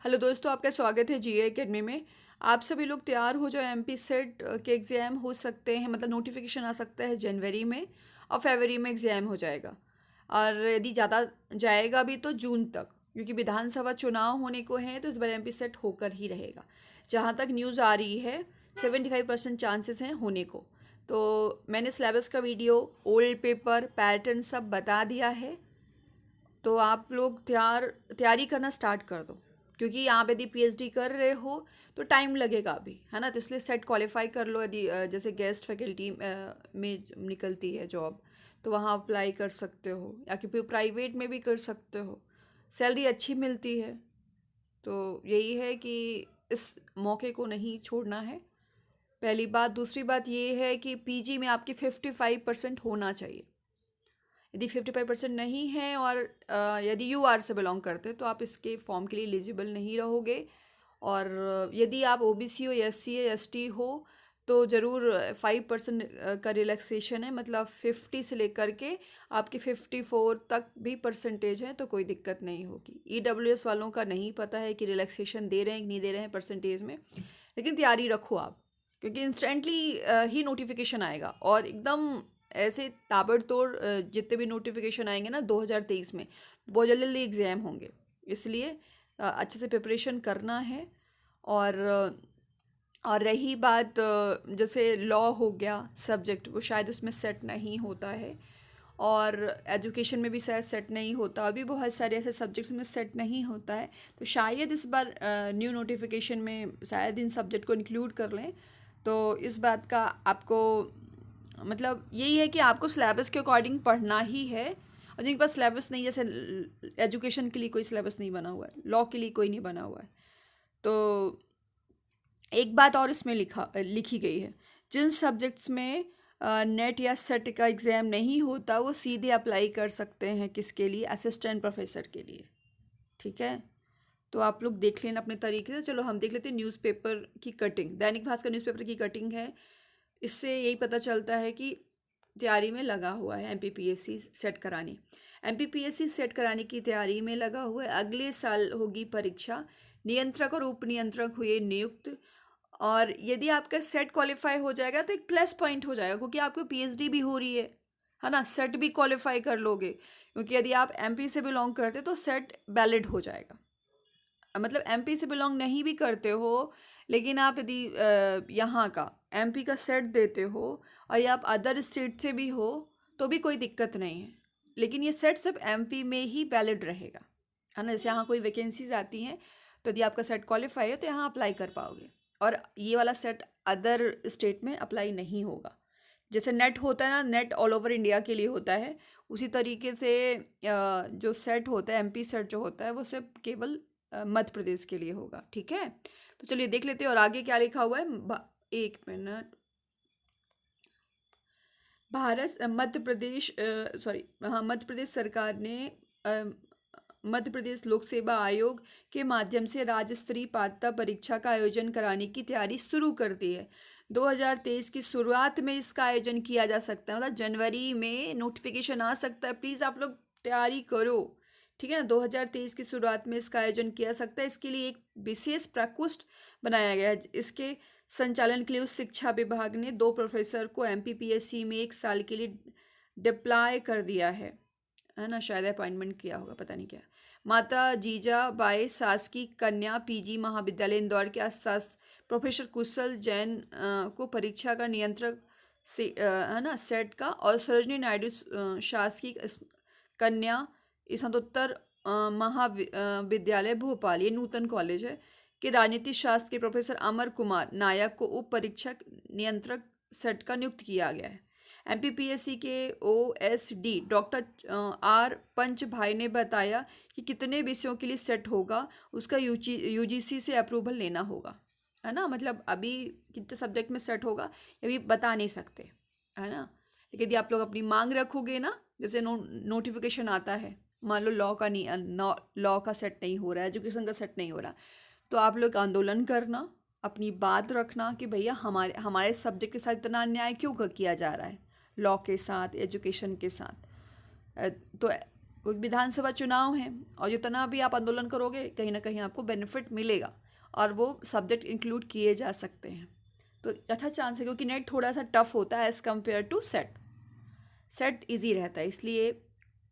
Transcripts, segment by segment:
Hello दोस्तों, आपका स्वागत है जीए एकेडमी में। आप सभी लोग तैयार हो जाओ। एमपी सेट के एग्ज़ाम हो सकते हैं, मतलब नोटिफिकेशन आ सकता है जनवरी में और फरवरी में एग्ज़ाम हो जाएगा। और यदि ज़्यादा जाएगा भी तो जून तक, क्योंकि विधानसभा चुनाव होने को है तो इस बार एमपी सेट होकर ही रहेगा। जहाँ तक न्यूज़ आ रही है 75% चांसेस हैं होने को। तो मैंने सिलेबस का वीडियो, ओल्ड पेपर, पैटर्न सब बता दिया है। तो आप लोग तैयारी करना स्टार्ट कर दो, क्योंकि आप यदि पीएचडी कर रहे हो तो टाइम लगेगा अभी, है ना। तो इसलिए सेट क्वालिफाई कर लो। यदि जैसे गेस्ट फैकल्टी में निकलती है जॉब, तो वहाँ अप्लाई कर सकते हो, या कि फिर प्राइवेट में भी कर सकते हो। सैलरी अच्छी मिलती है। तो यही है कि इस मौके को नहीं छोड़ना है, पहली बात। दूसरी बात ये है कि पीजी में आपकी 55% होना चाहिए। यदि 55% नहीं है और यदि यू आर से बिलोंग करते हैं तो आप इसके फॉर्म के लिए एलिजिबल नहीं रहोगे। और यदि आप ओबीसी हो, एससी है, एसटी हो, तो ज़रूर 5% का रिलैक्सेशन है। मतलब 50 से लेकर के आपकी 54 तक भी परसेंटेज है तो कोई दिक्कत नहीं होगी। ईडब्ल्यूएस वालों का नहीं पता है कि रिलैक्सेशन दे रहे हैं कि नहीं दे रहे हैं परसेंटेज में, लेकिन तैयारी रखो आप, क्योंकि इंस्टेंटली ही नोटिफिकेशन आएगा। और एकदम ऐसे ताबड़तोड़ जितने भी नोटिफिकेशन आएंगे ना 2023 में, बहुत जल्दी जल्दी एग्ज़ाम होंगे। इसलिए अच्छे से प्रिपरेशन करना है। और और रही बात जैसे लॉ हो गया सब्जेक्ट, वो शायद उसमें सेट नहीं होता है, और एजुकेशन में भी शायद सेट नहीं होता। अभी बहुत सारे ऐसे सब्जेक्ट्स में सेट नहीं होता है, तो शायद इस बार न्यू नोटिफिकेशन में शायद इन सब्जेक्ट को इंक्लूड कर लें। तो इस बात का आपको मतलब यही है कि आपको सिलेबस के अकॉर्डिंग पढ़ना ही है। और जिनके पास सिलेबस नहीं, जैसे एजुकेशन के लिए कोई सिलेबस नहीं बना हुआ है, लॉ के लिए कोई नहीं बना हुआ है, तो एक बात और इसमें लिखी गई है, जिन सब्जेक्ट्स में नेट या सेट का एग्ज़ाम नहीं होता वो सीधे अप्लाई कर सकते हैं किसके लिए, असिस्टेंट प्रोफेसर के लिए। ठीक है, तो आप लोग देख लेना अपने तरीके से। चलो हम देख लेते हैं न्यूज़पेपर की कटिंग। दैनिक भास्कर न्यूज़पेपर की कटिंग है। इससे यही पता चलता है कि तैयारी में लगा हुआ है एमपीपीएससी सेट कराने। एमपीपीएससी सेट कराने की तैयारी में लगा हुआ है। अगले साल होगी परीक्षा। नियंत्रक और उप नियंत्रक हुए नियुक्त। और यदि आपका सेट क्वालिफाई हो जाएगा तो एक प्लस पॉइंट हो जाएगा, क्योंकि आपको पीएचडी भी हो रही है ना। सेट भी क्वालिफाई कर लोगे, क्योंकि यदि आप एमपी से बिलोंग करते तो सेट वैलिड हो जाएगा। मतलब एमपी से बिलोंग नहीं भी करते हो, लेकिन आप यदि यहाँ का एमपी का सेट देते हो और या आप अदर स्टेट से भी हो तो भी कोई दिक्कत नहीं है, लेकिन ये सेट सिर्फ एमपी में ही वैलिड रहेगा, है ना। जैसे यहाँ कोई वैकेंसीज आती हैं तो यदि आपका सेट क्वालिफाई है तो यहाँ अप्लाई कर पाओगे, और ये वाला सेट अदर स्टेट में अप्लाई नहीं होगा। जैसे नेट होता है ना, नेट ऑल ओवर इंडिया के लिए होता है, उसी तरीके से जो सेट होता है, एमपी सेट जो होता है, वो सिर्फ केवल मध्य प्रदेश के लिए होगा। ठीक है, तो चलिए देख लेते हैं और आगे क्या लिखा हुआ है। एक मिनट। मध्य प्रदेश सॉरी, हाँ, मध्य प्रदेश सरकार ने अ, मध्य प्रदेश लोक सेवा आयोग के माध्यम से राज्य स्तरीय पात्रता परीक्षा का आयोजन कराने की तैयारी शुरू कर दी है। 2023 की शुरुआत में इसका आयोजन किया जा सकता है, मतलब जनवरी में नोटिफिकेशन आ सकता है। प्लीज़ आप लोग तैयारी करो, ठीक है ना। 2023 की शुरुआत में इसका आयोजन किया सकता है। इसके लिए एक विशेष प्रकोष्ठ बनाया गया है। इसके संचालन के लिए उच्च शिक्षा विभाग ने 2 प्रोफेसर को एमपीपीएससी में 1 साल के लिए डिप्लॉय कर दिया है ना। शायद अपॉइंटमेंट किया होगा, पता नहीं क्या। माता जीजा बाई शासकीय कन्या पीजी महाविद्यालय इंदौर के अर्थशास्त्र प्रोफेसर कुशल जैन को परीक्षा का नियंत्रक से है ना सेट का, और सरोजनी नायडू शासकीय कन्या स्नातकोत्तर महाविद्यालय भोपाल, ये नूतन कॉलेज है, कि राजनीति शास्त्र के प्रोफेसर अमर कुमार नायक को उप परीक्षक नियंत्रक सेट का नियुक्त किया गया है। एमपीपीएससी के ओएसडी डॉक्टर आर पंच भाई ने बताया कि कितने विषयों के लिए सेट होगा उसका यूजीसी से अप्रूवल लेना होगा, है ना। मतलब अभी कितने सब्जेक्ट में सेट होगा ये भी बता नहीं सकते, है ना। लेकिन यदि आप लोग अपनी मांग रखोगे ना, जैसे नोटिफिकेशन आता है, मान लो लॉ का नहीं, लॉ का सेट नहीं हो रहा है, एजुकेशन का सेट नहीं हो रहा, तो आप लोग आंदोलन करना, अपनी बात रखना कि भैया हमारे हमारे सब्जेक्ट के साथ इतना अन्याय क्यों किया जा रहा है, लॉ के साथ, एजुकेशन के साथ। तो कोई विधानसभा चुनाव है और जितना भी आप आंदोलन करोगे कहीं ना कहीं आपको बेनिफिट मिलेगा और वो सब्जेक्ट इंक्लूड किए जा सकते हैं। तो अच्छा चांस है, क्योंकि नेट थोड़ा सा टफ होता है as compare to set. Set easy रहता है, इसलिए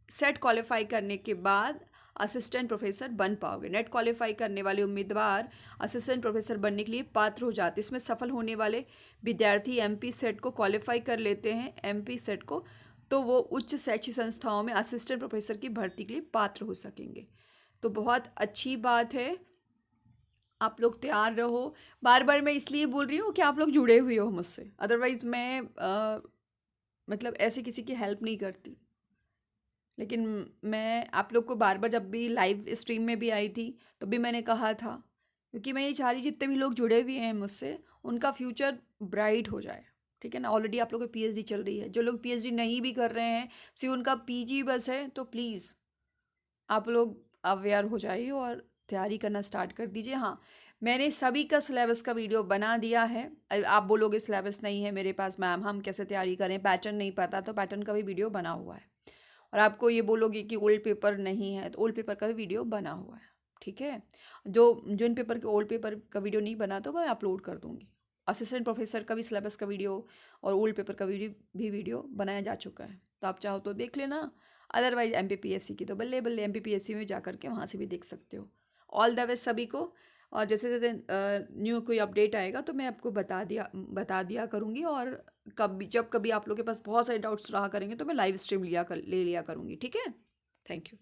सेट क्वालिफाई करने के बाद असिस्टेंट प्रोफेसर बन पाओगे। नेट क्वालिफाई करने वाले उम्मीदवार असिस्टेंट प्रोफेसर बनने के लिए पात्र हो जाते हैं। इसमें सफल होने वाले विद्यार्थी एमपी सेट को क्वालिफाई कर लेते हैं, एमपी सेट को, तो वो उच्च शैक्षिक संस्थाओं में असिस्टेंट प्रोफेसर की भर्ती के लिए पात्र हो सकेंगे। तो बहुत अच्छी बात है, आप लोग तैयार रहो। बार बार मैं इसलिए बोल रही हूँ कि आप लोग जुड़े हुए हो मुझसे, अदरवाइज़ मैं मतलब ऐसे किसी की हेल्प नहीं करती। लेकिन मैं आप लोग को बार बार जब भी लाइव स्ट्रीम में भी आई थी तब भी मैंने कहा था, क्योंकि मैं ये चाह रही जितने भी लोग जुड़े हुए हैं मुझसे उनका फ्यूचर ब्राइट हो जाए। ठीक है ना, ऑलरेडी आप लोग की पीएचडी चल रही है, जो लोग पीएचडी नहीं भी कर रहे हैं सिर्फ उनका पीजी बस है, तो प्लीज़ आप लोग अवेयर हो जाइए और तैयारी करना स्टार्ट कर दीजिए। हाँ, मैंने सभी का सिलेबस का वीडियो बना दिया है। आप बोलोगे सिलेबस नहीं है मेरे पास मैम, हम कैसे तैयारी करें, पैटर्न नहीं पता, तो पैटर्न का भी वीडियो बना हुआ है। और आपको ये बोलोगे कि ओल्ड पेपर नहीं है, तो ओल्ड पेपर का भी वीडियो बना हुआ है। ठीक है, जो इन पेपर के ओल्ड पेपर का वीडियो नहीं बना तो मैं अपलोड कर दूँगी। असिस्टेंट प्रोफेसर का भी सिलेबस का वीडियो और ओल्ड पेपर का वीडियो बनाया जा चुका है, तो आप चाहो तो देख लेना। अदरवाइज एमपीपीएससी की तो बल्ले बल्ले, एमपीपीएससी में जा करके वहाँ से भी देख सकते हो। ऑल द बेस्ट सभी को। और जैसे जैसे न्यू कोई अपडेट आएगा तो मैं आपको बता दिया करूँगी। और जब कभी आप लोग के पास बहुत सारे डाउट्स रहा करेंगे तो मैं लाइव स्ट्रीम ले लिया करूँगी। ठीक है, थैंक यू।